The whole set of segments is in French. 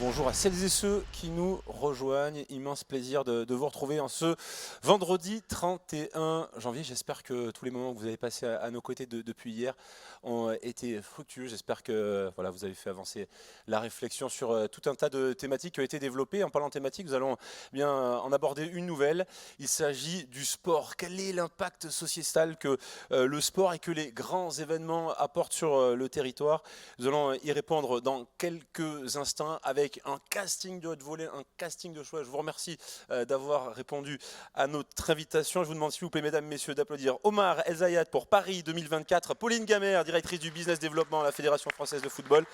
bonjour à celles et ceux qui nous rejoignent. Immense plaisir de vous retrouver en ce vendredi 31 janvier. J'espère que tous les moments que vous avez passés à nos côtés depuis hier ont été fructueux. J'espère que voilà, vous avez fait avancer la réflexion sur tout un tas de thématiques qui ont été développées. En parlant de thématiques, nous allons bien en aborder une nouvelle. Il s'agit du sport. Quel est l'impact sociétal que le sport et que les grands événements apportent sur le territoire? Nous allons y répondre dans quelques instants avec un casting de haute volée, un casting de choix. Je vous remercie d'avoir répondu à notre invitation. Je vous demande s'il vous plaît, mesdames, messieurs, d'applaudir Omar El Zayat pour Paris 2024, Pauline Gamère, directrice du business développement à la Fédération française de football,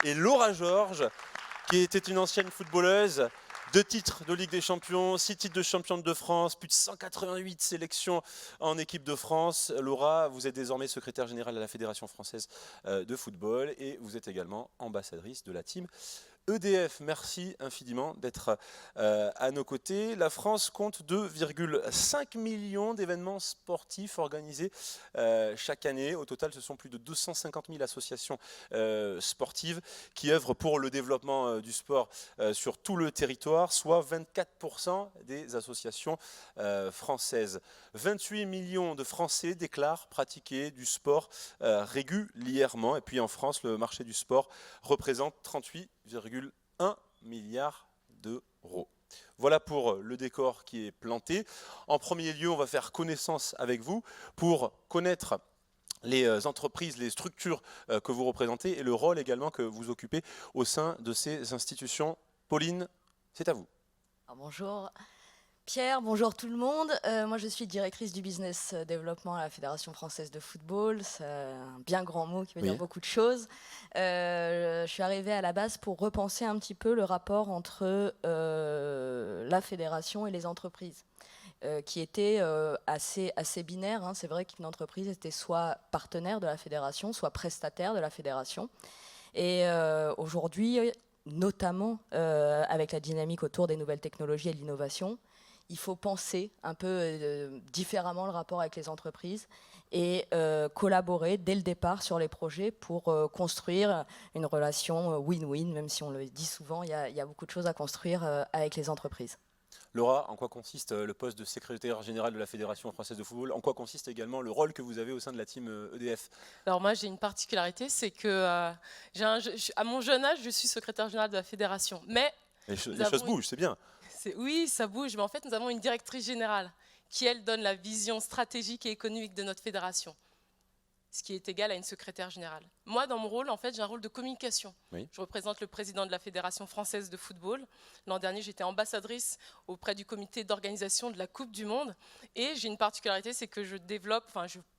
et Laura Georges, qui était une ancienne footballeuse. 2 titres de Ligue des Champions, 6 titres de championne de France, plus de 188 sélections en équipe de France. Laura, vous êtes désormais secrétaire générale à la Fédération française de football et vous êtes également ambassadrice de la team EDF. Merci infiniment d'être à nos côtés. La France compte 2,5 millions d'événements sportifs organisés chaque année. Au total, ce sont plus de 250 000 associations sportives qui œuvrent pour le développement du sport sur tout le territoire, soit 24% des associations françaises. 28 millions de Français déclarent pratiquer du sport régulièrement. Et puis en France, le marché du sport représente 38,1 milliards d'euros. Voilà pour le décor qui est planté. En premier lieu, on va faire connaissance avec vous pour connaître les entreprises, les structures que vous représentez et le rôle également que vous occupez au sein de ces institutions. Pauline, c'est à vous. Alors, bonjour Pierre, bonjour tout le monde. Moi je suis directrice du business développement à la Fédération française de football. C'est un bien grand mot qui veut dire beaucoup de choses. Je suis arrivée à la base pour repenser un petit peu le rapport entre la fédération et les entreprises. Qui était assez binaire. Hein. C'est vrai qu'une entreprise était soit partenaire de la fédération, soit prestataire de la fédération. Et aujourd'hui, notamment avec la dynamique autour des nouvelles technologies et de l'innovation, il faut penser un peu différemment le rapport avec les entreprises et collaborer dès le départ sur les projets pour construire une relation win-win, même si on le dit souvent, il y a beaucoup de choses à construire avec les entreprises. Laura, en quoi consiste le poste de secrétaire général de la Fédération française de football? En quoi consiste également le rôle que vous avez au sein de la team EDF? Alors moi j'ai une particularité, c'est que à mon jeune âge, je suis secrétaire générale de la fédération. Mais les choses bougent, c'est bien. Oui, ça bouge, mais en fait nous avons une directrice générale qui elle donne la vision stratégique et économique de notre fédération, ce qui est égal à une secrétaire générale. Moi, dans mon rôle, en fait, j'ai un rôle de communication. Oui. Je représente le président de la Fédération française de football. L'an dernier, j'étais ambassadrice auprès du comité d'organisation de la Coupe du Monde. Et j'ai une particularité, c'est que je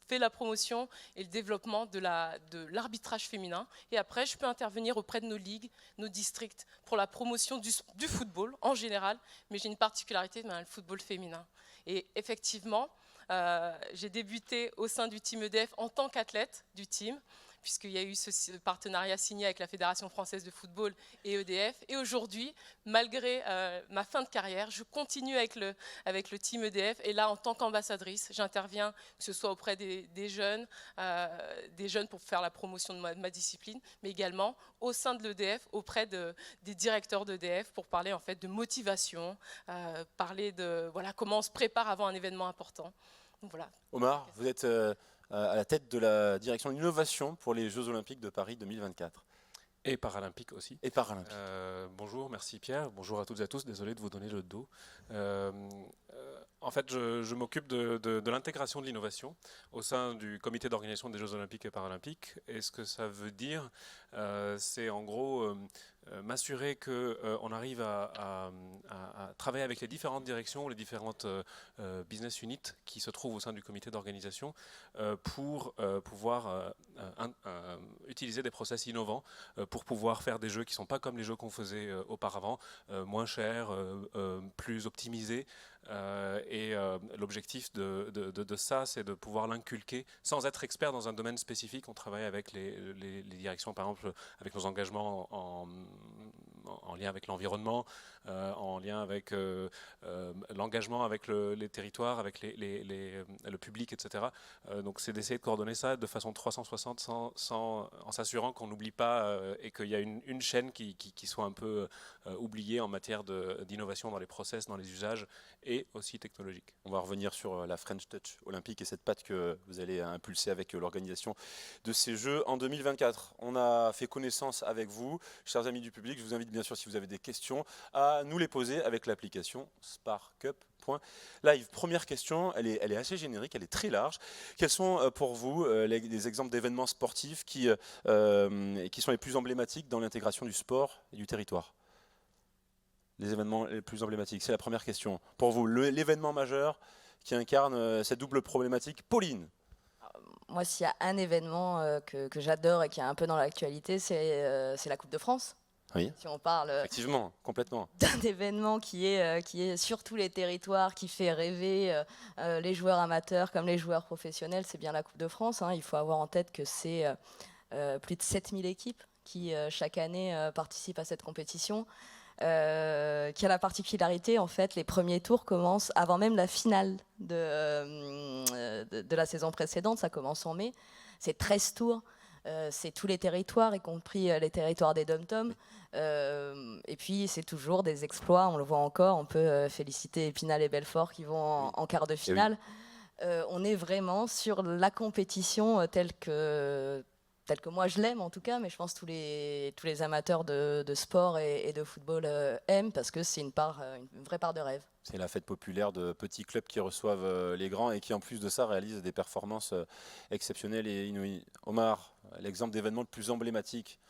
fais la promotion et le développement de l'arbitrage féminin. Et après, je peux intervenir auprès de nos ligues, nos districts, pour la promotion du football en général. Mais j'ai une particularité, le football féminin. Et effectivement, j'ai débuté au sein du team EDF en tant qu'athlète du team, puisqu'il y a eu ce partenariat signé avec la Fédération française de football et EDF. Et aujourd'hui, malgré ma fin de carrière, je continue avec le team EDF. Et là, en tant qu'ambassadrice, j'interviens, que ce soit auprès des jeunes pour faire la promotion de ma discipline, mais également au sein de l'EDF, auprès des directeurs d'EDF, pour parler en fait de motivation, parler de comment on se prépare avant un événement important. Donc, voilà. Omar, vous êtes à la tête de la direction de l'innovation pour les Jeux Olympiques de Paris 2024. Et paralympique aussi. Et paralympique. Bonjour, merci Pierre. Bonjour à toutes et à tous. Désolé de vous donner le dos. En fait, je m'occupe de l'intégration de l'innovation au sein du comité d'organisation des Jeux Olympiques et Paralympiques. Et ce que ça veut dire, c'est en gros m'assurer qu'on arrive à travailler avec les différentes directions, les différentes business units qui se trouvent au sein du comité d'organisation pour pouvoir utiliser des process innovants pour pouvoir faire des jeux qui ne sont pas comme les jeux qu'on faisait auparavant, moins chers, plus optimisés, L'objectif de ça, c'est de pouvoir l'inculquer sans être expert dans un domaine spécifique. On travaille avec les directions, par exemple, avec nos engagements en lien avec l'environnement, en lien avec l'engagement avec les territoires, avec le public, etc. Donc c'est d'essayer de coordonner ça de façon 360 en s'assurant qu'on n'oublie pas et qu'il y a une chaîne qui soit un peu oubliée en matière d'innovation dans les process, dans les usages et aussi technologiques. On va revenir sur la French Touch olympique et cette patte que vous allez impulser avec l'organisation de ces Jeux en 2024. On a fait connaissance avec vous, chers amis du public. Je vous invite bien sûr, si vous avez des questions, à nous les poser avec l'application sparkup.live. Première question, elle est assez générique, elle est très large. Quels sont pour vous les exemples d'événements sportifs qui sont les plus emblématiques dans l'intégration du sport et du territoire ? Les événements les plus emblématiques, c'est la première question. Pour vous, l'événement majeur qui incarne cette double problématique. Pauline. Moi, s'il y a un événement que j'adore et qui est un peu dans l'actualité, c'est la Coupe de France. Oui. Si on parle effectivement, complètement. d'un événement qui est sur tous les territoires, qui fait rêver les joueurs amateurs comme les joueurs professionnels, c'est bien la Coupe de France. Il faut avoir en tête que c'est plus de 7000 équipes qui, chaque année, participent à cette compétition. Qui a la particularité, en fait, les premiers tours commencent avant même la finale de la saison précédente, ça commence en mai, c'est 13 tours, c'est tous les territoires, y compris les territoires des dom-toms, et puis c'est toujours des exploits, on le voit encore, on peut féliciter Épinal et Belfort qui vont en quart de finale. On est vraiment sur la compétition telle que moi je l'aime en tout cas, mais je pense que tous les amateurs de sport et de football aiment, parce que c'est une vraie part de rêve. C'est la fête populaire de petits clubs qui reçoivent les grands et qui en plus de ça réalisent des performances exceptionnelles et inouïes. Omar, l'exemple d'événement le plus emblématique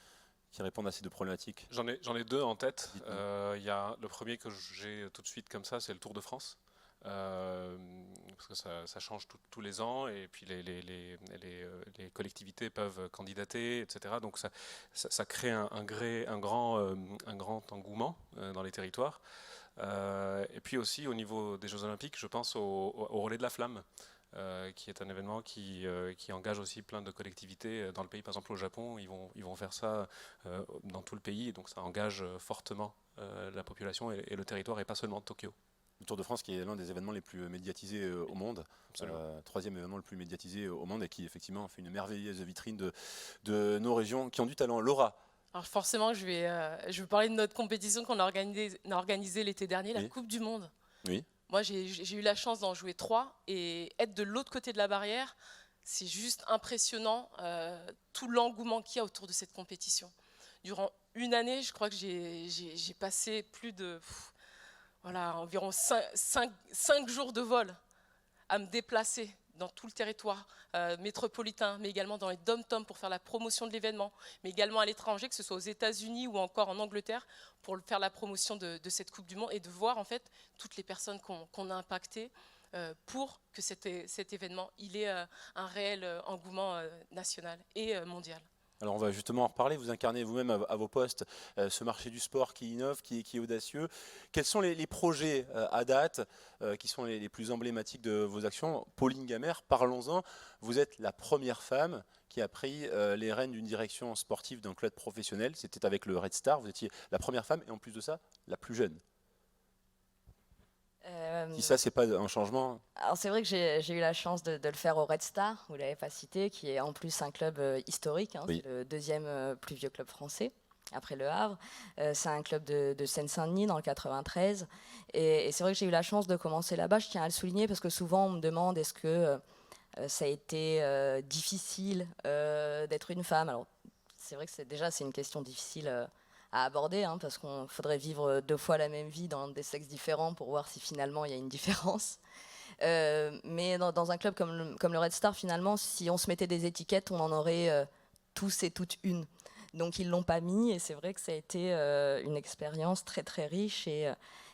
qui répondent à ces deux problématiques. J'en ai deux en tête. Y a le premier que j'ai tout de suite comme ça, c'est le Tour de France. Parce que ça change tous les ans et puis les collectivités peuvent candidater, etc. Donc ça crée un grand engouement dans les territoires. Et puis aussi au niveau des Jeux Olympiques, je pense au relais de la flamme, qui est un événement qui engage aussi plein de collectivités dans le pays. Par exemple au Japon, ils vont faire ça dans tout le pays, et donc ça engage fortement la population et le territoire, et pas seulement Tokyo. Le Tour de France qui est l'un des événements les plus médiatisés au monde, troisième événement le plus médiatisé au monde et qui effectivement fait une merveilleuse vitrine de nos régions qui ont du talent. Laura. Alors forcément, je vais parler de notre compétition qu'on a organisée l'été dernier, la Coupe du Monde. Oui. Moi, j'ai eu la chance d'en jouer 3 et être de l'autre côté de la barrière, c'est juste impressionnant tout l'engouement qu'il y a autour de cette compétition. Durant une année, je crois que j'ai passé plus de... environ 5 jours de vol à me déplacer dans tout le territoire métropolitain, mais également dans les dom-toms pour faire la promotion de l'événement, mais également à l'étranger, que ce soit aux États-Unis ou encore en Angleterre, pour faire la promotion de cette Coupe du Monde et de voir en fait toutes les personnes qu'on a impactées pour que cet événement il ait un réel engouement national et mondial. Alors on va justement en reparler, vous incarnez vous-même à vos postes ce marché du sport qui innove, qui est audacieux. Quels sont les projets à date qui sont les plus emblématiques de vos actions? Pauline Gamère, parlons-en, vous êtes la première femme qui a pris les rênes d'une direction sportive d'un club professionnel, c'était avec le Red Star, vous étiez la première femme et en plus de ça, la plus jeune. Si ça, c'est pas un changement. Alors c'est vrai que j'ai eu la chance de le faire au Red Star, vous l'avez pas cité, qui est en plus un club historique, Oui. C'est le deuxième plus vieux club français, après le Havre. C'est un club de Seine-Saint-Denis dans le 93. Et c'est vrai que j'ai eu la chance de commencer là-bas, je tiens à le souligner, parce que souvent on me demande est-ce que ça a été difficile d'être une femme. Alors c'est vrai que c'est une question difficile à aborder, parce qu'il faudrait vivre 2 fois la même vie dans des sexes différents pour voir si finalement il y a une différence. Mais dans un club comme le Red Star, finalement, si on se mettait des étiquettes, on en aurait tous et toutes une. Donc ils ne l'ont pas mis, et c'est vrai que ça a été une expérience très très riche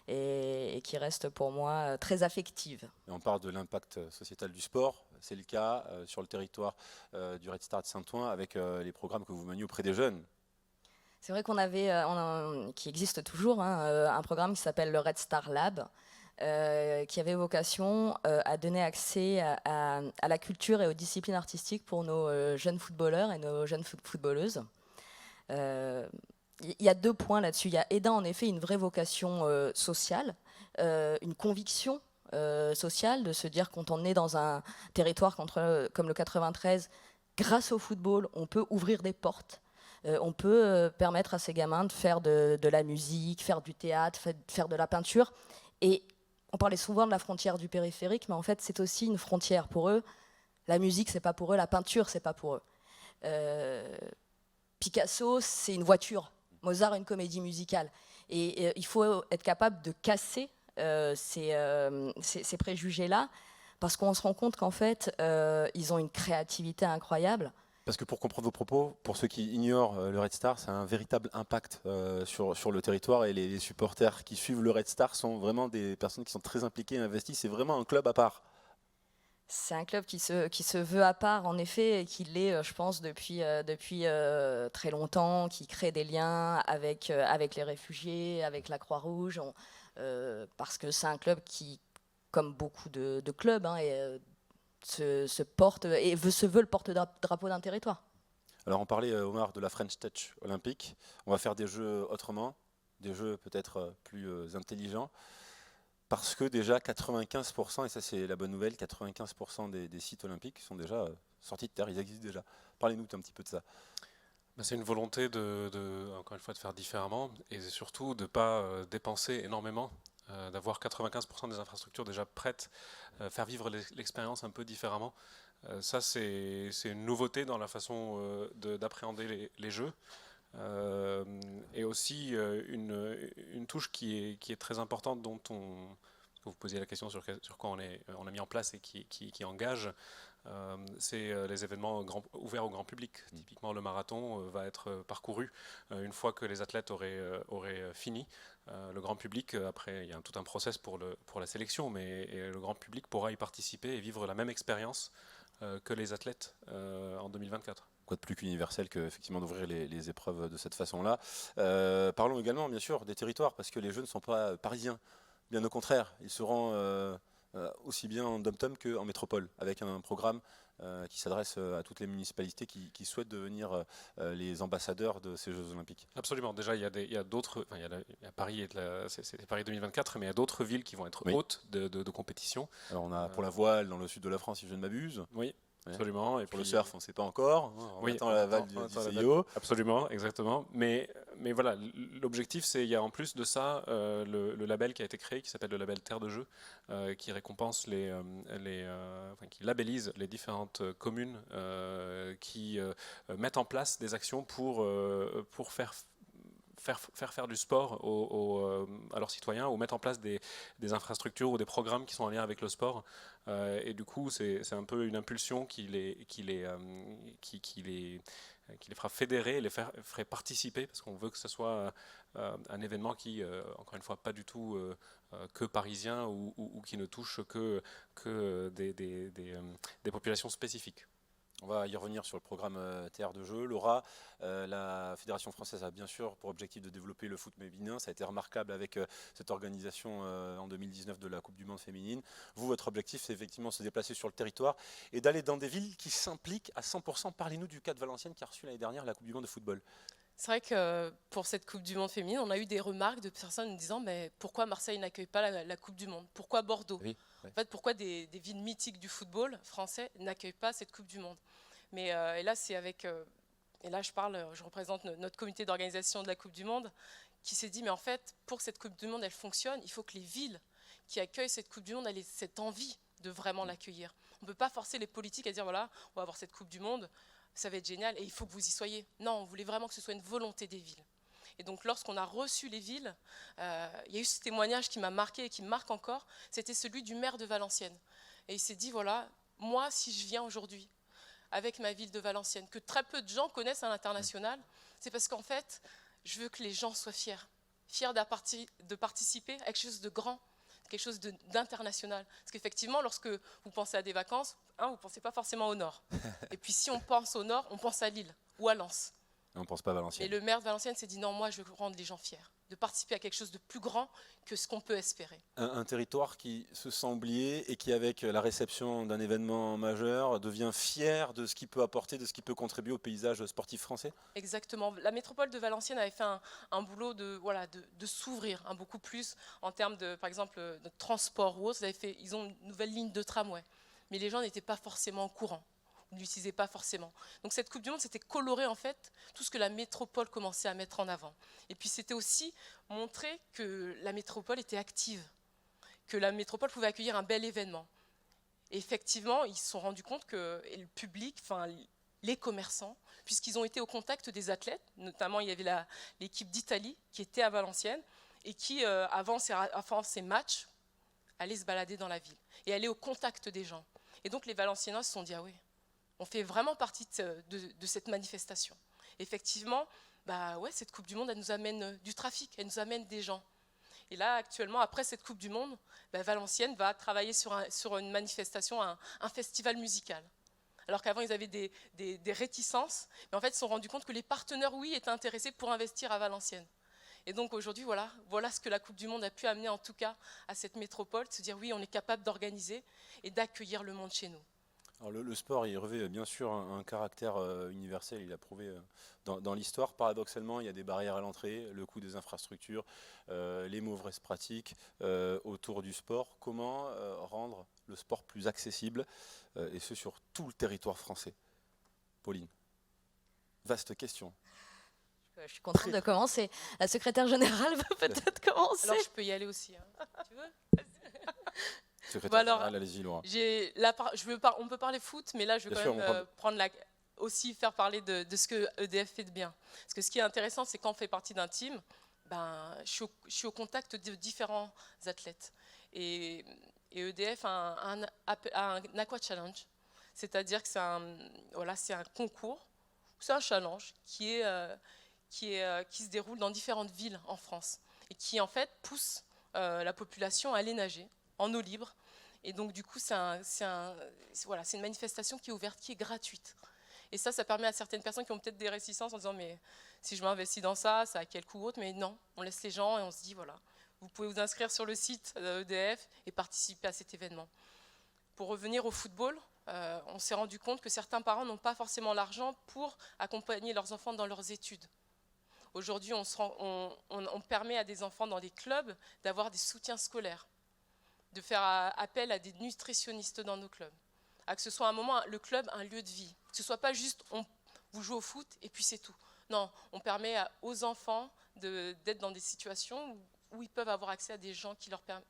et qui reste pour moi très affective. Et on parle de l'impact sociétal du sport, c'est le cas sur le territoire du Red Star de Saint-Ouen avec les programmes que vous meniez auprès des jeunes. C'est vrai qu'on avait, qui existe toujours, un programme qui s'appelle le Red Star Lab, qui avait vocation à donner accès à la culture et aux disciplines artistiques pour nos jeunes footballeurs et nos jeunes footballeuses. Il y a 2 points là-dessus. Il y a EDA, en effet, une vraie vocation sociale, une conviction sociale de se dire quand on est dans un territoire comme le 93, grâce au football, on peut ouvrir des portes. On peut permettre à ces gamins de faire de la musique, faire du théâtre, faire de la peinture. Et on parlait souvent de la frontière du périphérique, mais en fait, c'est aussi une frontière pour eux. La musique, c'est pas pour eux. La peinture, c'est pas pour eux. Picasso, c'est une voiture. Mozart, une comédie musicale. Et il faut être capable de casser ces préjugés-là, parce qu'on se rend compte qu'en fait, ils ont une créativité incroyable. Parce que pour comprendre vos propos, pour ceux qui ignorent le Red Star, c'est un véritable impact sur le territoire, et les supporters qui suivent le Red Star sont vraiment des personnes qui sont très impliquées et investies. C'est vraiment un club à part. C'est un club qui se veut à part, en effet, et qui l'est, je pense, depuis très longtemps, qui crée des liens avec les réfugiés, avec la Croix-Rouge, parce que c'est un club qui, comme beaucoup de clubs, se porte et se veut le porte-drapeau d'un territoire. Alors on parlait, Omar, de la French Touch olympique. On va faire des jeux autrement, des jeux peut-être plus intelligents. Parce que déjà 95%, et ça c'est la bonne nouvelle, 95% des sites olympiques sont déjà sortis de terre, ils existent déjà. Parlez-nous un petit peu de ça. C'est une volonté encore une fois, de faire différemment et surtout de ne pas dépenser énormément, d'avoir 95% des infrastructures déjà prêtes, faire vivre l'expérience un peu différemment. Ça, c'est une nouveauté dans la façon d'appréhender les jeux. Et aussi une touche qui est très importante, dont vous posiez la question sur quoi on a mis en place et qui engage, c'est les événements ouverts au grand public. Typiquement, le marathon va être parcouru une fois que les athlètes auraient fini. Le grand public, après, il y a tout un process pour la sélection, mais le grand public pourra y participer et vivre la même expérience que les athlètes en 2024. Quoi de plus qu'universel que effectivement d'ouvrir les épreuves de cette façon-là. Parlons également, bien sûr, des territoires, parce que les jeux ne sont pas parisiens. Bien au contraire, ils seront aussi bien en dom-tom qu'en métropole, avec un programme qui s'adresse à toutes les municipalités qui souhaitent devenir les ambassadeurs de ces Jeux Olympiques. Absolument. Déjà, il y a d'autres. Enfin, il y a Paris, c'est Paris 2024, mais il y a d'autres villes qui vont être hôtes de compétition. Alors on a pour la voile dans le sud de la France, si je ne m'abuse. Oui. Absolument. Et pour le surf, on ne sait pas encore. On attend la vague du CIO. Absolument, exactement. Mais voilà, l'objectif, c'est, il y a en plus de ça le label qui a été créé, qui s'appelle le label Terre de Jeux, qui récompense qui labellise les différentes communes qui mettent en place des actions pour faire du sport à leurs citoyens, ou mettre en place des infrastructures ou des programmes qui sont en lien avec le sport. Et du coup, c'est un peu une impulsion qui les fera fédérer, les ferait participer, parce qu'on veut que ce soit un événement qui, encore une fois, pas du tout que parisien, ou qui ne touche que des populations spécifiques. On va y revenir sur le programme Terre de Jeux. Laura, la Fédération française a bien sûr pour objectif de développer le foot féminin. Ça a été remarquable avec cette organisation en 2019 de la Coupe du Monde féminine. Vous, votre objectif, c'est effectivement de se déplacer sur le territoire et d'aller dans des villes qui s'impliquent à 100%. Parlez-nous du cas de Valenciennes qui a reçu l'année dernière la Coupe du Monde de football. C'est vrai que pour cette Coupe du Monde féminine, on a eu des remarques de personnes nous disant mais pourquoi Marseille n'accueille pas la Coupe du Monde? Pourquoi Bordeaux? Oui. En fait, pourquoi des villes mythiques du football français n'accueillent pas cette Coupe du Monde? Mais et là, c'est avec et là je représente notre comité d'organisation de la Coupe du Monde, qui s'est dit mais en fait pour que cette Coupe du Monde elle fonctionne, il faut que les villes qui accueillent cette Coupe du Monde aient cette envie de vraiment l'accueillir. On ne peut pas forcer les politiques à dire voilà, on va avoir cette Coupe du Monde, ça va être génial et il faut que vous y soyez. Non, on voulait vraiment que ce soit une volonté des villes. Et donc lorsqu'on a reçu les villes, il y a eu ce témoignage qui m'a marqué et qui me marque encore, c'était celui du maire de Valenciennes. Et il s'est dit voilà, moi si je viens aujourd'hui avec ma ville de Valenciennes, que très peu de gens connaissent à l'international, c'est parce qu'en fait, je veux que les gens soient fiers de participer à quelque chose de grand, quelque chose d'international. Parce qu'effectivement, lorsque vous pensez à des vacances, vous ne pensez pas forcément au nord. Et puis si on pense au nord, on pense à Lille ou à Lens. On ne pense pas à Et Valenciennes. le maire de Valenciennes s'est dit non, moi je veux rendre les gens fiers, de participer à quelque chose de plus grand que ce qu'on peut espérer. Un territoire qui se sent oublié et qui, avec la réception d'un événement majeur, devient fier de ce qu'il peut apporter, de ce qu'il peut contribuer au paysage sportif français. Exactement. La métropole de Valenciennes avait fait un boulot de s'ouvrir beaucoup plus en termes de, par exemple, de transport ou autre. Ils ont une nouvelle ligne de tramway, mais les gens n'étaient pas forcément au courant. Ne l'utilisaient pas forcément. Donc cette Coupe du Monde, c'était colorer en fait tout ce que la métropole commençait à mettre en avant. Et puis c'était aussi montrer que la métropole était active, que la métropole pouvait accueillir un bel événement. Et effectivement, ils se sont rendus compte que le public, enfin les commerçants, puisqu'ils ont été au contact des athlètes, notamment il y avait l'équipe d'Italie qui était à Valenciennes et qui, avant ces matchs, allait se balader dans la ville et aller au contact des gens. Et donc les Valenciennois se sont dit, ah oui, on fait vraiment partie de cette manifestation. Effectivement, cette Coupe du Monde, elle nous amène du trafic, elle nous amène des gens. Et là, actuellement, après cette Coupe du Monde, Valenciennes va travailler sur une manifestation, un festival musical. Alors qu'avant, ils avaient des réticences, mais en fait, ils se sont rendus compte que les partenaires, oui, étaient intéressés pour investir à Valenciennes. Et donc aujourd'hui, voilà ce que la Coupe du Monde a pu amener en tout cas à cette métropole, de se dire oui, on est capable d'organiser et d'accueillir le monde chez nous. Alors le sport, il revêt bien sûr un caractère universel, il a prouvé dans l'histoire. Paradoxalement, il y a des barrières à l'entrée, le coût des infrastructures, les mauvaises pratiques autour du sport. Comment rendre le sport plus accessible, et ce sur tout le territoire français? Pauline, vaste question. Je suis contente de commencer. La secrétaire générale va peut-être commencer. Alors je peux y aller aussi. Hein. Tu veux? Secrétaire général, allez-y Laura. On peut parler foot, mais là je veux quand même aussi faire parler de ce que EDF fait de bien. Parce que ce qui est intéressant, c'est quand on fait partie d'un team, je suis au contact de différents athlètes. Et EDF a un Aqua Challenge, c'est-à-dire que c'est un concours, c'est un challenge qui se déroule dans différentes villes en France et qui en fait pousse la population à aller nager en eau libre. Et donc du coup, c'est une manifestation qui est ouverte, qui est gratuite. Et ça permet à certaines personnes qui ont peut-être des réticences en disant mais si je m'investis dans ça a quel coût autre? Mais non, on laisse les gens et on se dit voilà, vous pouvez vous inscrire sur le site EDF et participer à cet événement. Pour revenir au football, on s'est rendu compte que certains parents n'ont pas forcément l'argent pour accompagner leurs enfants dans leurs études. Aujourd'hui, on permet à des enfants dans des clubs d'avoir des soutiens scolaires, de faire appel à des nutritionnistes dans nos clubs, à que ce soit le club un lieu de vie, que ce ne soit pas juste vous jouez au foot et puis c'est tout. Non, on permet aux enfants d'être dans des situations où ils peuvent avoir accès à des gens qui leur permettent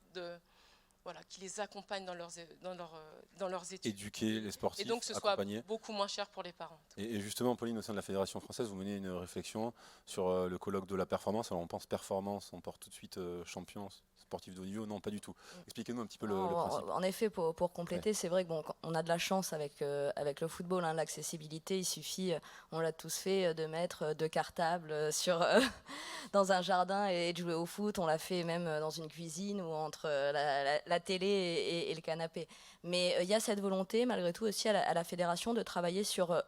qui les accompagnent dans leurs études. Éduquer les sportifs, et donc ce accompagner. Soit beaucoup moins cher pour les parents. Et justement, Pauline, au sein de la Fédération française, vous menez une réflexion sur le colloque de la performance. Alors on pense performance, on porte tout de suite champion sportif de haut niveau. Non, pas du tout. Expliquez-nous un petit peu le principe. En effet, pour compléter, c'est vrai qu'on a de la chance avec le football, hein, l'accessibilité. Il suffit, on l'a tous fait, de mettre 2 cartables dans un jardin et de jouer au foot. On l'a fait même dans une cuisine ou entre la télé et le canapé. Mais il y a cette volonté, malgré tout, aussi à la fédération de travailler sur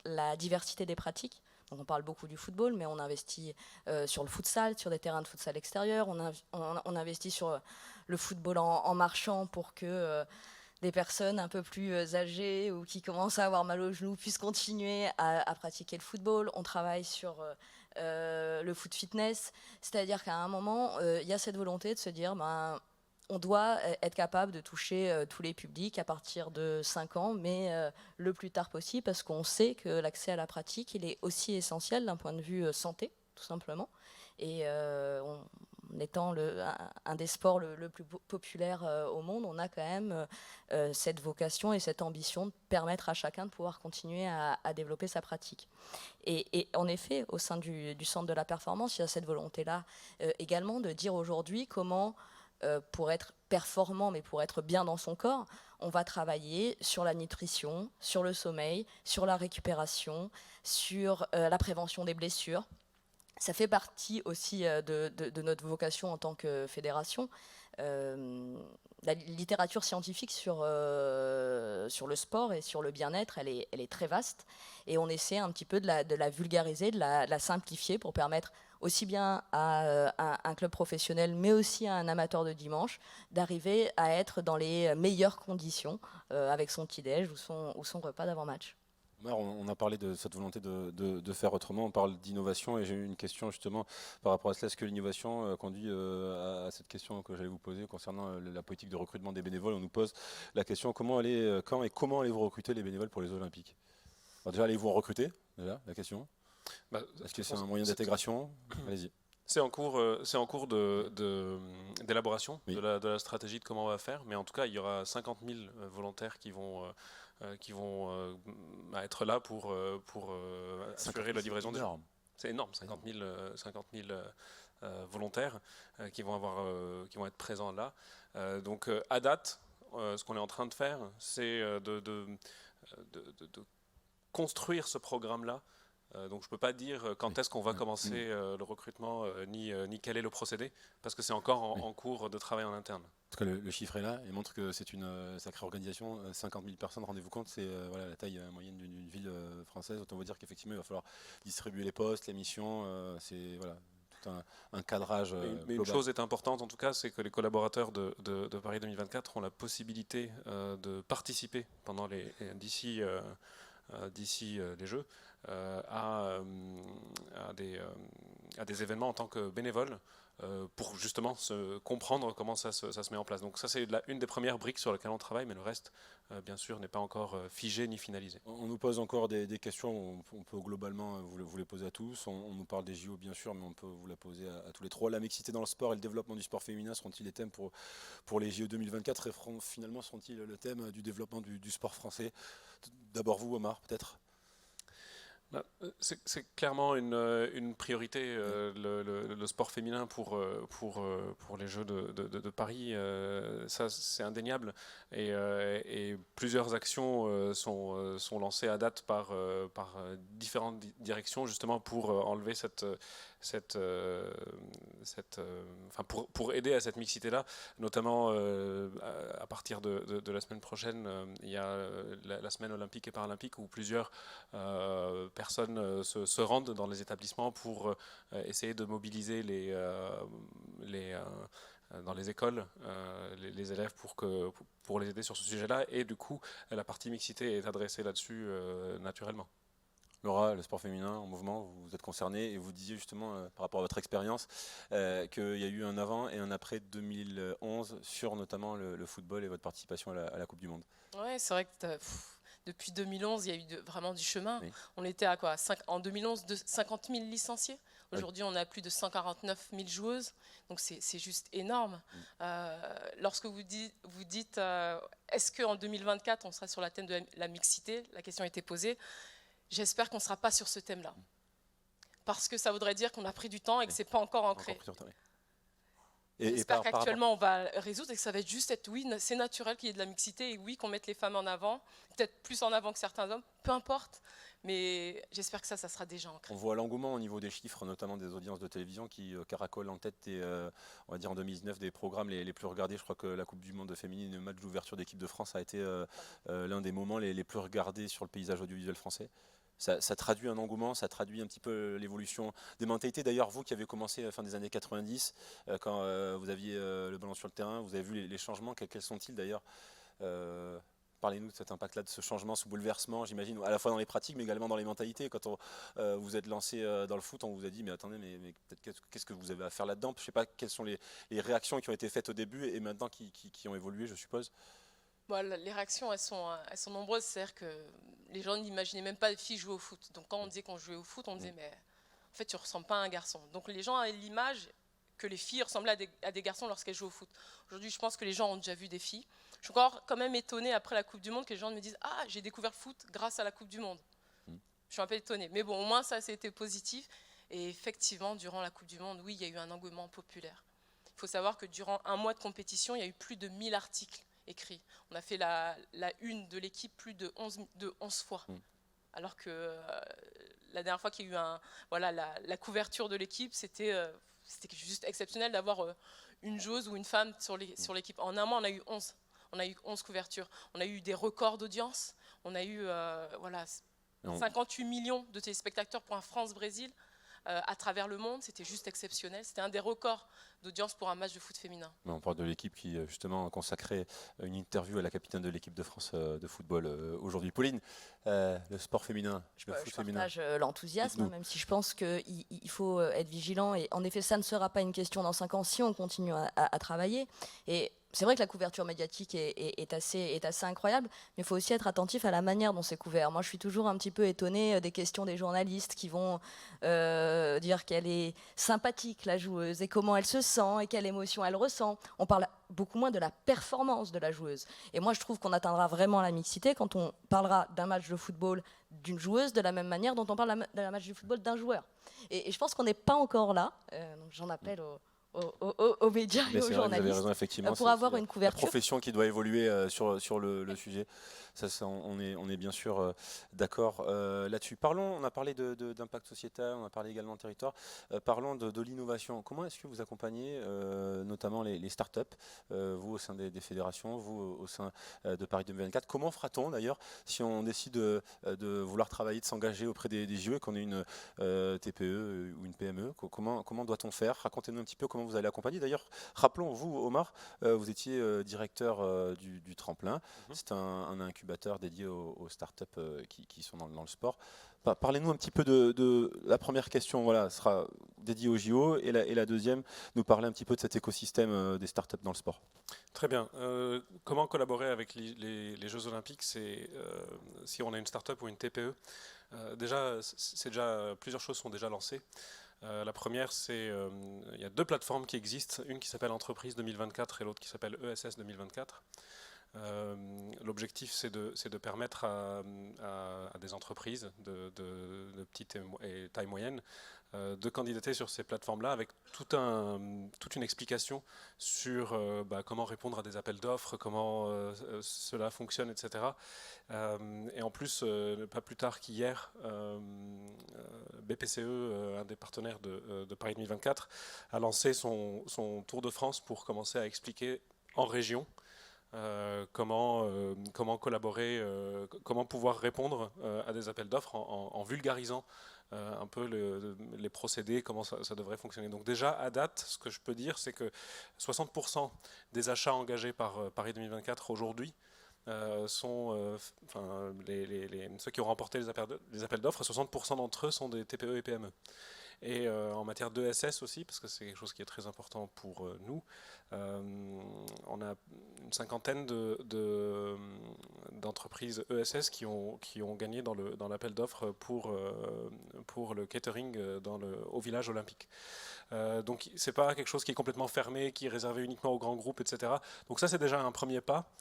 la diversité des pratiques. Donc on parle beaucoup du football, mais on investit sur le futsal, sur des terrains de futsal extérieurs. On investit sur le football en marchant pour que des personnes un peu plus âgées ou qui commencent à avoir mal aux genoux puissent continuer à pratiquer le football. On travaille sur le foot fitness. C'est-à-dire qu'à un moment, il y a cette volonté de se dire on doit être capable de toucher tous les publics à partir de 5 ans, mais le plus tard possible, parce qu'on sait que l'accès à la pratique, il est aussi essentiel d'un point de vue santé, tout simplement. Et en étant un des sports le plus populaire au monde, on a quand même cette vocation et cette ambition de permettre à chacun de pouvoir continuer à développer sa pratique. Et en effet, au sein du centre de la performance, il y a cette volonté-là également de dire aujourd'hui comment... pour être performant, mais pour être bien dans son corps, on va travailler sur la nutrition, sur le sommeil, sur la récupération, sur la prévention des blessures. Ça fait partie aussi de notre vocation en tant que fédération. La littérature scientifique sur sur le sport et sur le bien-être, elle est très vaste. Et on essaie un petit peu de la vulgariser, de la simplifier pour permettre aussi bien à un club professionnel, mais aussi à un amateur de dimanche, d'arriver à être dans les meilleures conditions avec son petit-déj ou son repas d'avant-match. Omar, on a parlé de cette volonté de faire autrement, on parle d'innovation et j'ai eu une question justement par rapport à cela. Est-ce que l'innovation conduit à cette question que j'allais vous poser concernant la politique de recrutement des bénévoles? On nous pose la question quand et comment allez-vous recruter les bénévoles pour les Olympiques? Alors déjà, allez-vous en recruter? Déjà, la question. Est-ce que c'est un moyen d'intégration? Allez-y. C'est en cours d'élaboration Oui. de la stratégie de comment on va faire, mais en tout cas, il y aura 50 000 volontaires qui vont être là pour assurer la livraison des gens. C'est énorme, 50 000 volontaires qui vont être présents là. Donc à date, ce qu'on est en train de faire, c'est de construire ce programme-là. Donc je ne peux pas dire quand est-ce qu'on va commencer le recrutement, ni quel est le procédé, parce que c'est encore en cours de travail en interne. En tout cas, le chiffre est là et montre que c'est une sacrée organisation. 50 000 personnes, rendez-vous compte, c'est la taille moyenne d'une ville française. Autant vous dire qu'effectivement, il va falloir distribuer les postes, les missions. C'est tout un cadrage mais une chose est importante, en tout cas, c'est que les collaborateurs de Paris 2024 ont la possibilité de participer d'ici les Jeux à des événements en tant que bénévole pour justement comprendre comment ça se met en place. Donc ça, c'est une des premières briques sur lesquelles on travaille, mais le reste, bien sûr, n'est pas encore figé ni finalisé. On nous pose encore des questions, on peut globalement vous les poser à tous. On nous parle des JO bien sûr, mais on peut vous la poser à tous les trois. La mixité dans le sport et le développement du sport féminin seront-ils les thèmes pour les JO 2024 et finalement seront-ils le thème du développement du sport français? D'abord vous, Omar, peut-être? C'est clairement une priorité, le sport féminin pour les Jeux de Paris. Ça, c'est indéniable. Et plusieurs actions sont lancées à date par différentes directions, justement pour enlever pour aider à cette mixité-là, notamment à partir de la semaine prochaine, il y a la semaine olympique et paralympique où plusieurs personnes se rendent dans les établissements pour essayer de mobiliser dans les écoles les élèves pour les aider sur ce sujet-là, et du coup la partie mixité est adressée là-dessus naturellement. Laura, le sport féminin en mouvement, vous êtes concernée et vous disiez justement par rapport à votre expérience qu'il y a eu un avant et un après 2011 sur notamment le football et votre participation à la Coupe du Monde. Ouais, c'est vrai que depuis 2011, il y a eu vraiment du chemin. Oui. On était à quoi? En 2011, 50 000 licenciés. Aujourd'hui, on a plus de 149 000 joueuses. Donc, c'est juste énorme. Lorsque vous dites est-ce qu'en 2024, on sera sur la thème de la mixité? La question a été posée. J'espère qu'on ne sera pas sur ce thème-là. Parce que ça voudrait dire qu'on a pris du temps et que ce n'est pas encore ancré. J'espère qu'actuellement on va résoudre et que ça va juste être, oui, c'est naturel qu'il y ait de la mixité et oui, qu'on mette les femmes en avant, peut-être plus en avant que certains hommes, peu importe, mais j'espère que ça sera déjà ancré. On voit l'engouement au niveau des chiffres, notamment des audiences de télévision qui caracolent en tête, on va dire en 2019, des programmes les plus regardés. Je crois que la Coupe du Monde féminine, le match d'ouverture d'équipe de France a été l'un des moments les plus regardés sur le paysage audiovisuel français. Ça traduit un engouement, ça traduit un petit peu l'évolution des mentalités. D'ailleurs, vous qui avez commencé à la fin des années 90, quand vous aviez le ballon sur le terrain, vous avez vu les changements, quels sont-ils d'ailleurs? Parlez-nous de cet impact-là, de ce changement, ce bouleversement, j'imagine, à la fois dans les pratiques, mais également dans les mentalités. Quand vous êtes lancé dans le foot, on vous a dit, mais attendez, mais peut-être qu'est-ce que vous avez à faire là-dedans? Je ne sais pas quelles sont les réactions qui ont été faites au début et maintenant qui ont évolué, je suppose. Bon, les réactions, elles sont nombreuses. C'est-à-dire que les gens n'imaginaient même pas les filles jouer au foot. Donc quand on disait qu'on jouait au foot, on disait, mais en fait, tu ne ressembles pas à un garçon. Donc les gens avaient l'image que les filles ressemblaient à des garçons lorsqu'elles jouent au foot. Aujourd'hui, je pense que les gens ont déjà vu des filles. Je suis encore quand même étonnée après la Coupe du Monde que les gens me disent, ah, j'ai découvert le foot grâce à la Coupe du Monde. Je suis un peu étonnée. Mais bon, au moins, ça, c'était positif. Et effectivement, durant la Coupe du Monde, oui, il y a eu un engouement populaire. Il faut savoir que durant un mois de compétition, il y a eu plus de 1000 articles écrits. On a fait la une de l'équipe plus de 11 fois. Alors que la dernière fois qu'il y a eu la couverture de l'équipe, c'était juste exceptionnel d'avoir une joueuse ou une femme sur l'équipe. En un mois, on a eu 11. on a eu 11 couvertures. On a eu des records d'audience. On a eu 58 millions de téléspectateurs pour un France-Brésil à travers le monde. C'était juste exceptionnel. C'était un des records d'audience pour un match de foot féminin. On parle de l'équipe qui justement a consacré une interview à la capitaine de l'équipe de France de football aujourd'hui. Pauline, le sport féminin, le foot féminin. Je partage l'enthousiasme, même si je pense qu'il faut être vigilant. Et en effet, ça ne sera pas une question dans 5 ans si on continue à travailler. Et c'est vrai que la couverture médiatique est assez incroyable, mais il faut aussi être attentif à la manière dont c'est couvert. Moi, je suis toujours un petit peu étonnée des questions des journalistes qui vont dire qu'elle est sympathique, la joueuse, et comment elle se sent, et quelle émotion elle ressent. On parle beaucoup moins de la performance de la joueuse. Et moi, je trouve qu'on atteindra vraiment la mixité quand on parlera d'un match de football d'une joueuse de la même manière dont on parle d'un match de football d'un joueur. Et je pense qu'on n'est pas encore là. Donc j'en appelle aux médias et aux journalistes, vous avez raison, effectivement, pour avoir une couverture. La profession qui doit évoluer sur le sujet. Ça, on est bien sûr d'accord là-dessus. On a parlé d'impact sociétal, on a parlé également de territoire. Parlons de l'innovation. Comment est-ce que vous accompagnez notamment les startups, vous au sein des fédérations, vous au sein de Paris 2024? Comment fera-t-on d'ailleurs si on décide de vouloir travailler, de s'engager auprès des JO, qu'on ait une TPE ou une PME? Comment doit-on faire? Racontez-nous un petit peu comment vous allez accompagner. D'ailleurs, rappelons, vous, Omar, vous étiez directeur du Tremplin. C'est un incubateur dédié aux startups qui sont dans le sport. Parlez-nous un petit peu de la première question, voilà, sera dédiée aux JO, et la deuxième, nous parler un petit peu de cet écosystème des startups dans le sport. Très bien. Comment collaborer avec les Jeux Olympiques, si on a une startup ou une TPE? Plusieurs choses sont déjà lancées. La première, il y a 2 plateformes qui existent, une qui s'appelle Entreprise 2024 et l'autre qui s'appelle ESS 2024. L'objectif, c'est de permettre à des entreprises de petite et taille moyenne de candidater sur ces plateformes-là avec toute une explication sur comment répondre à des appels d'offres, comment cela fonctionne, etc. Et en plus, pas plus tard qu'hier, BPCE, un des partenaires de Paris 2024, a lancé son Tour de France pour commencer à expliquer en région comment collaborer, comment pouvoir répondre à des appels d'offres en vulgarisant un peu les procédés, comment ça devrait fonctionner. Donc déjà, à date, ce que je peux dire, c'est que 60% des achats engagés par Paris 2024 aujourd'hui sont ceux qui ont remporté les appels d'offres, 60% d'entre eux sont des TPE et PME. Et en matière d'ESS aussi, parce que c'est quelque chose qui est très important pour nous, on a une cinquantaine d'entreprises ESS qui ont gagné dans l'appel d'offres pour le catering au village olympique. Donc c'est pas quelque chose qui est complètement fermé, qui est réservé uniquement aux grands groupes, etc. Donc ça, c'est déjà un premier pas.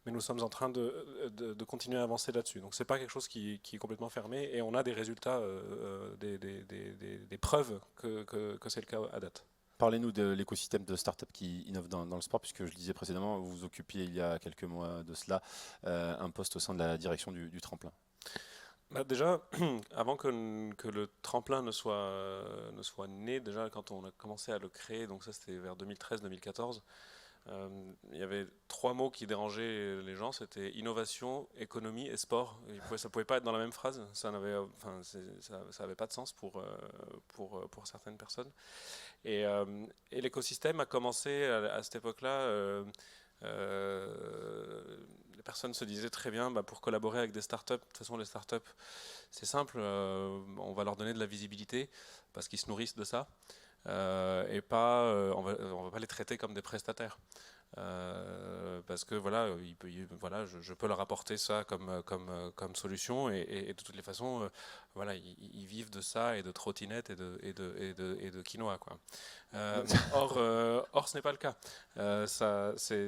Mais nous sommes en train de continuer à avancer là-dessus. Donc ce n'est pas quelque chose qui est complètement fermé, et on a des résultats, des preuves que c'est le cas à date. Parlez-nous de l'écosystème de startups qui innovent dans le sport, puisque je le disais précédemment, vous vous occupiez il y a quelques mois de cela un poste au sein de la direction du Tremplin. Déjà, avant que le Tremplin ne soit né, déjà quand on a commencé à le créer, donc ça c'était vers 2013-2014, il y avait 3 mots qui dérangeaient les gens, c'était innovation, économie et sport. Ça ne pouvait pas être dans la même phrase, ça n'avait pas de sens pour certaines personnes. Et l'écosystème a commencé à cette époque-là. Les personnes se disaient très bien, pour collaborer avec des startups, de toute façon les startups c'est simple, on va leur donner de la visibilité parce qu'ils se nourrissent de ça. Et on va pas les traiter comme des prestataires. Parce que je peux leur apporter ça comme solution, et de toutes les façons ils vivent de ça et de trottinettes et de quinoa, quoi. Or ce n'est pas le cas.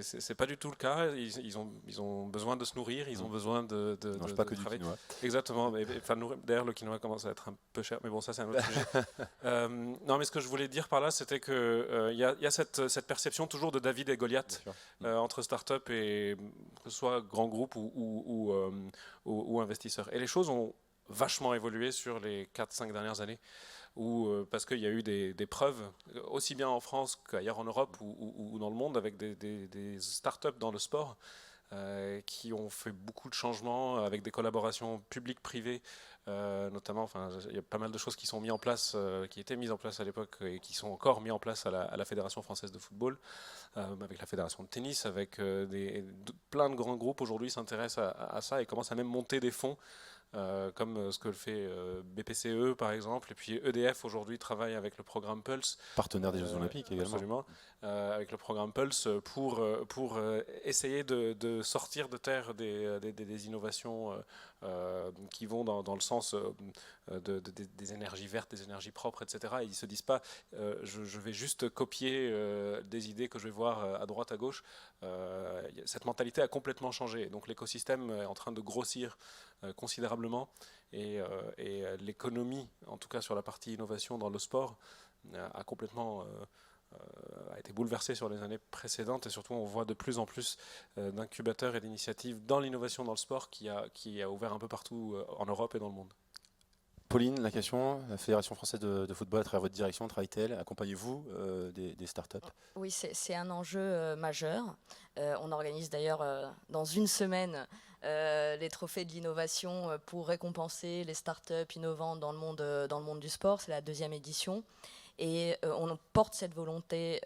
C'est pas du tout le cas. Ils ont besoin de se nourrir, ils ont besoin de pas que travailler. du quinoa. Exactement. D'ailleurs, le quinoa commence à être un peu cher, mais bon, ça c'est un autre sujet. Non, mais ce que je voulais dire par là, c'était que il y a cette perception toujours de David et Goliath entre start-up et que ce soit grands groupes ou investisseurs. Et les choses ont vachement évolué sur les 4-5 dernières années. parce qu'il y a eu des preuves, aussi bien en France qu'ailleurs en Europe ou dans le monde, avec des startups dans le sport, qui ont fait beaucoup de changements avec des collaborations publiques-privées, notamment. Enfin, il y a pas mal de choses qui sont mises en place, qui étaient mises en place à l'époque et qui sont encore mises en place à la Fédération française de football, avec la Fédération de tennis, avec plein de grands groupes aujourd'hui s'intéressent à ça et commencent à même monter des fonds. Comme ce que fait BPCE par exemple, et puis EDF aujourd'hui travaille avec le programme Pulse. Partenaire des Jeux Olympiques également. Absolument, avec le programme Pulse pour essayer de sortir de terre des innovations qui vont dans le sens des énergies vertes, des énergies propres, etc. Et ils ne se disent pas je vais juste copier des idées que je vais voir à droite, à gauche. Cette mentalité a complètement changé. Donc l'écosystème est en train de grossir considérablement et l'économie, en tout cas sur la partie innovation dans le sport, a complètement a été bouleversée sur les années précédentes, et surtout on voit de plus en plus d'incubateurs et d'initiatives dans l'innovation dans le sport qui a ouvert un peu partout en Europe et dans le monde. Pauline, la question, la Fédération française de football, à travers votre direction, travaille-t-elle? Accompagnez-vous des startups? Oui, c'est un enjeu majeur. On organise d'ailleurs dans une semaine les trophées de l'innovation pour récompenser les startups innovantes dans le monde du sport. C'est la 2e édition. Et on porte cette volonté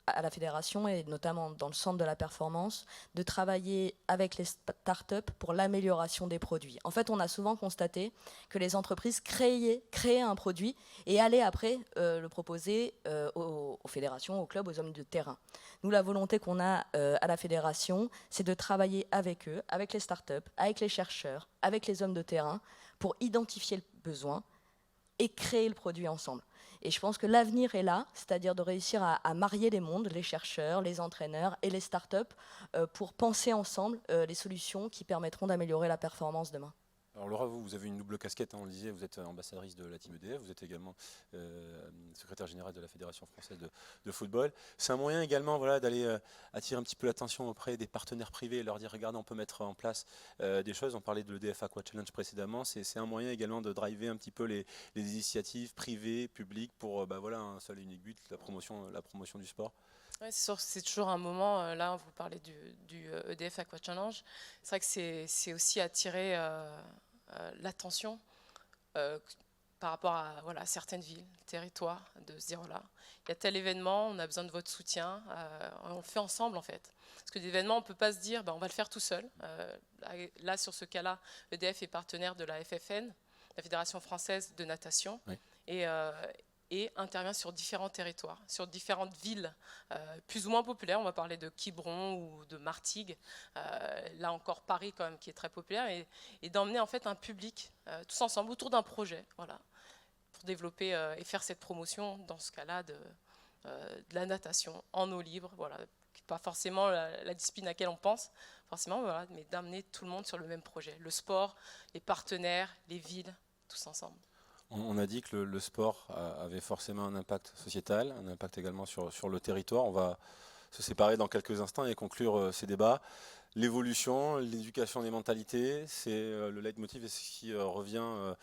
à la fédération et notamment dans le centre de la performance de travailler avec les startups pour l'amélioration des produits. En fait, on a souvent constaté que les entreprises créaient un produit et allaient après le proposer aux fédérations, aux clubs, aux hommes de terrain. Nous, la volonté qu'on a à la fédération, c'est de travailler avec eux, avec les startups, avec les chercheurs, avec les hommes de terrain pour identifier le besoin et créer le produit ensemble. Et je pense que l'avenir est là, c'est-à-dire de réussir à marier les mondes, les chercheurs, les entraîneurs et les startups pour penser ensemble les solutions qui permettront d'améliorer la performance demain. Alors Laura, vous avez une double casquette, hein, on le disait, vous êtes ambassadrice de la team EDF, vous êtes également secrétaire générale de la Fédération française de football. C'est un moyen également d'aller attirer un petit peu l'attention auprès des partenaires privés et leur dire, regardez, on peut mettre en place des choses. On parlait de l'EDF Aqua Challenge précédemment, c'est un moyen également de driver un petit peu les initiatives privées, publiques, pour un seul et unique but, la promotion du sport. Ouais, c'est sûr que c'est toujours un moment, là vous parlez du EDF Aqua Challenge, c'est vrai que c'est aussi attirer l'attention par rapport à certaines villes, territoires, de se dire voilà, il y a tel événement, on a besoin de votre soutien, on le fait ensemble en fait. Parce que l'événement, on ne peut pas se dire on va le faire tout seul. Là, sur ce cas-là, EDF est partenaire de la FFN, la Fédération française de natation, oui. Et intervient sur différents territoires, sur différentes villes plus ou moins populaires. On va parler de Quiberon ou de Martigues, là encore Paris quand même qui est très populaire, et d'emmener en fait un public tous ensemble autour d'un projet, voilà, pour développer et faire cette promotion dans ce cas-là de la natation en eau libre, voilà, pas forcément la discipline à laquelle on pense, forcément, voilà, mais d'amener tout le monde sur le même projet, le sport, les partenaires, les villes, tous ensemble. On a dit que le sport avait forcément un impact sociétal, un impact également sur le territoire. On va se séparer dans quelques instants et conclure ces débats. L'évolution, l'éducation des mentalités, c'est le leitmotiv et ce qui revient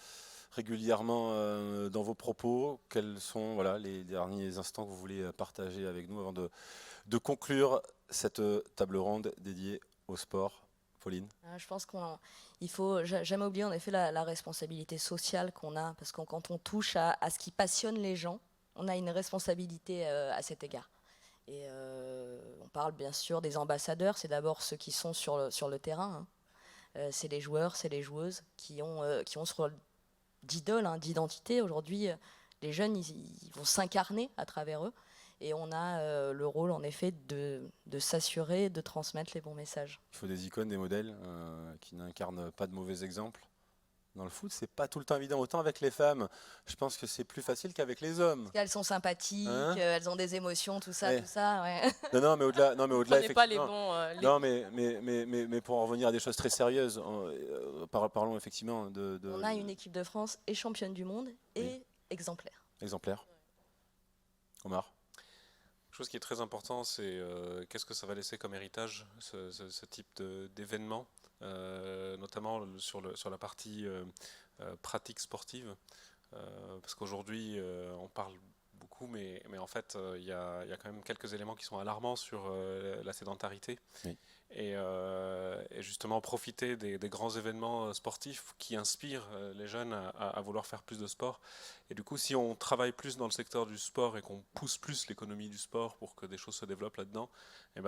régulièrement dans vos propos. Quels sont les derniers instants que vous voulez partager avec nous avant de conclure cette table ronde dédiée au sport? Pauline? Je pense qu'il faut jamais oublier en effet la responsabilité sociale qu'on a, parce que quand on touche à ce qui passionne les gens, on a une responsabilité à cet égard. Et on parle bien sûr des ambassadeurs, c'est d'abord ceux qui sont sur le terrain, hein. C'est les joueurs, c'est les joueuses qui ont ce rôle d'idole, hein, d'identité. Aujourd'hui, les jeunes, ils vont s'incarner à travers eux. Et on a le rôle, en effet, de s'assurer de transmettre les bons messages. Il faut des icônes, des modèles qui n'incarnent pas de mauvais exemples. Dans le foot, c'est pas tout le temps évident. Autant avec les femmes, je pense que c'est plus facile qu'avec les hommes. Parce qu'elles sont sympathiques, hein, elles ont des émotions, tout ça, ouais. tout ça. Ouais. Non, mais au-delà, effectivement. Pas les bons. Non, mais pour en revenir à des choses très sérieuses, parlons effectivement de. On a une équipe de France et championne du monde et oui. exemplaire. Exemplaire. Omar? Chose qui est très important, c'est qu'est-ce que ça va laisser comme héritage, ce type d'événement, notamment sur la partie pratique sportive. Parce qu'aujourd'hui, on parle beaucoup, mais en fait, il y a quand même quelques éléments qui sont alarmants sur la sédentarité. Oui. Et justement profiter des grands événements sportifs qui inspirent les jeunes à vouloir faire plus de sport. Et du coup, si on travaille plus dans le secteur du sport et qu'on pousse plus l'économie du sport pour que des choses se développent là-dedans, et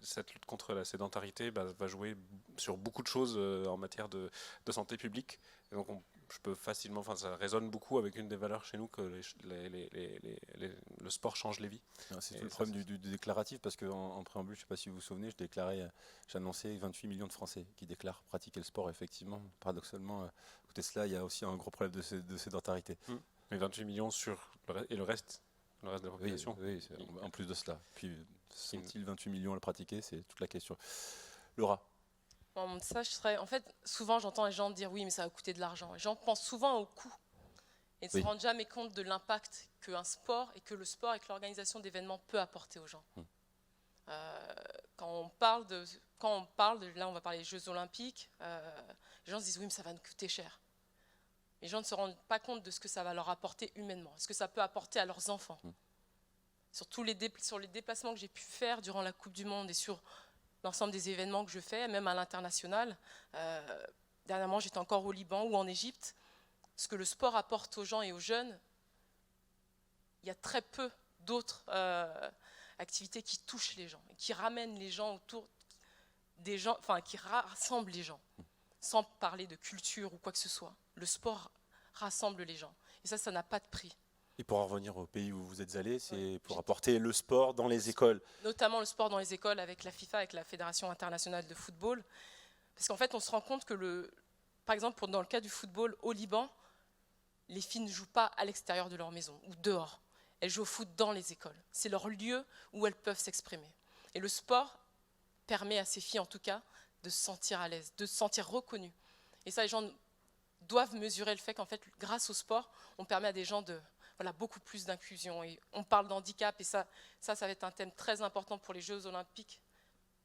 cette lutte contre la sédentarité va jouer sur beaucoup de choses en matière de santé publique. Et donc je peux facilement, enfin ça résonne beaucoup avec une des valeurs chez nous que le sport change les vies. C'est tout le problème du déclaratif, parce qu'en préambule, je ne sais pas si vous vous souvenez, j'ai annoncé 28 millions de Français qui déclarent pratiquer le sport. Effectivement, paradoxalement, à côté de cela, il y a aussi un gros problème de sédentarité. Mais 28 millions et le reste de la population. Oui, en plus de cela. Puis, sont-ils 28 millions à le pratiquer? C'est toute la question. Laura? Mon message serait, en fait, souvent j'entends les gens dire oui, mais ça va coûter de l'argent. Les gens pensent souvent au coût et ne se rendent jamais compte de l'impact qu'un sport et que le sport et que l'organisation d'événements peut apporter aux gens. Quand on parle de, là on va parler des Jeux Olympiques, les gens se disent oui, mais ça va nous coûter cher. Les gens ne se rendent pas compte de ce que ça va leur apporter humainement, ce que ça peut apporter à leurs enfants. Sur les déplacements que j'ai pu faire durant la Coupe du Monde et sur l'ensemble des événements que je fais, même à l'international. Dernièrement, j'étais encore au Liban ou en Égypte. Ce que le sport apporte aux gens et aux jeunes, il y a très peu d'autres activités qui touchent les gens, qui ramènent les gens autour des gens, enfin qui rassemblent les gens, sans parler de culture ou quoi que ce soit. Le sport rassemble les gens. Et ça n'a pas de prix. Et pour en revenir au pays où vous êtes allé, c'est pour apporter le sport dans les écoles. Notamment le sport dans les écoles avec la FIFA, avec la Fédération internationale de football. Parce qu'en fait, on se rend compte que, par exemple, dans le cas du football au Liban, les filles ne jouent pas à l'extérieur de leur maison ou dehors. Elles jouent au foot dans les écoles. C'est leur lieu où elles peuvent s'exprimer. Et le sport permet à ces filles, en tout cas, de se sentir à l'aise, de se sentir reconnues. Et ça, les gens doivent mesurer le fait qu'en fait, grâce au sport, on permet à des gens de... Voilà, beaucoup plus d'inclusion. Et on parle d'handicap, et ça va être un thème très important pour les Jeux Olympiques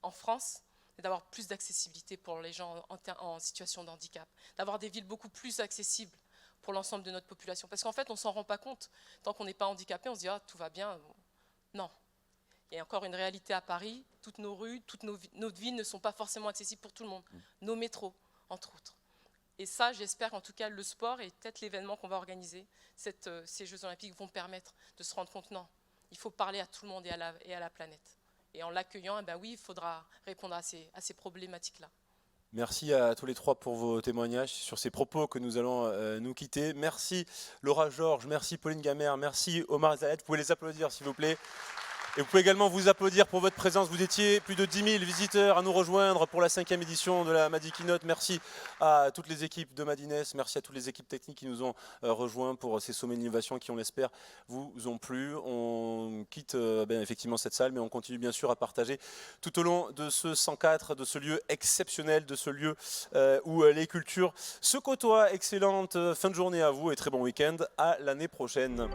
en France, d'avoir plus d'accessibilité pour les gens en situation de handicap, d'avoir des villes beaucoup plus accessibles pour l'ensemble de notre population. Parce qu'en fait, on ne s'en rend pas compte. Tant qu'on n'est pas handicapé, on se dit « ah, tout va bien ». Non. Il y a encore une réalité à Paris. Toutes nos rues, toutes nos villes ne sont pas forcément accessibles pour tout le monde. Nos métros, entre autres. Et ça, j'espère qu'en tout cas, le sport et peut-être l'événement qu'on va organiser, ces Jeux Olympiques vont permettre de se rendre compte, non, il faut parler à tout le monde et à la planète. Et en l'accueillant, oui, il faudra répondre à ces problématiques-là. Merci à tous les trois pour vos témoignages sur ces propos que nous allons nous quitter. Merci Laura Georges, merci Pauline Gamère, merci Omar Zayed. Vous pouvez les applaudir s'il vous plaît. Et vous pouvez également vous applaudir pour votre présence. Vous étiez plus de 10 000 visiteurs à nous rejoindre pour la 5e édition de la Madi Keynote. Merci à toutes les équipes de Madines, merci à toutes les équipes techniques qui nous ont rejoints pour ces sommets d'innovation qui, on l'espère, vous ont plu. On quitte effectivement cette salle, mais on continue bien sûr à partager tout au long de ce 104, de ce lieu exceptionnel, de ce lieu où les cultures se côtoient. Excellente fin de journée à vous et très bon week-end. À l'année prochaine.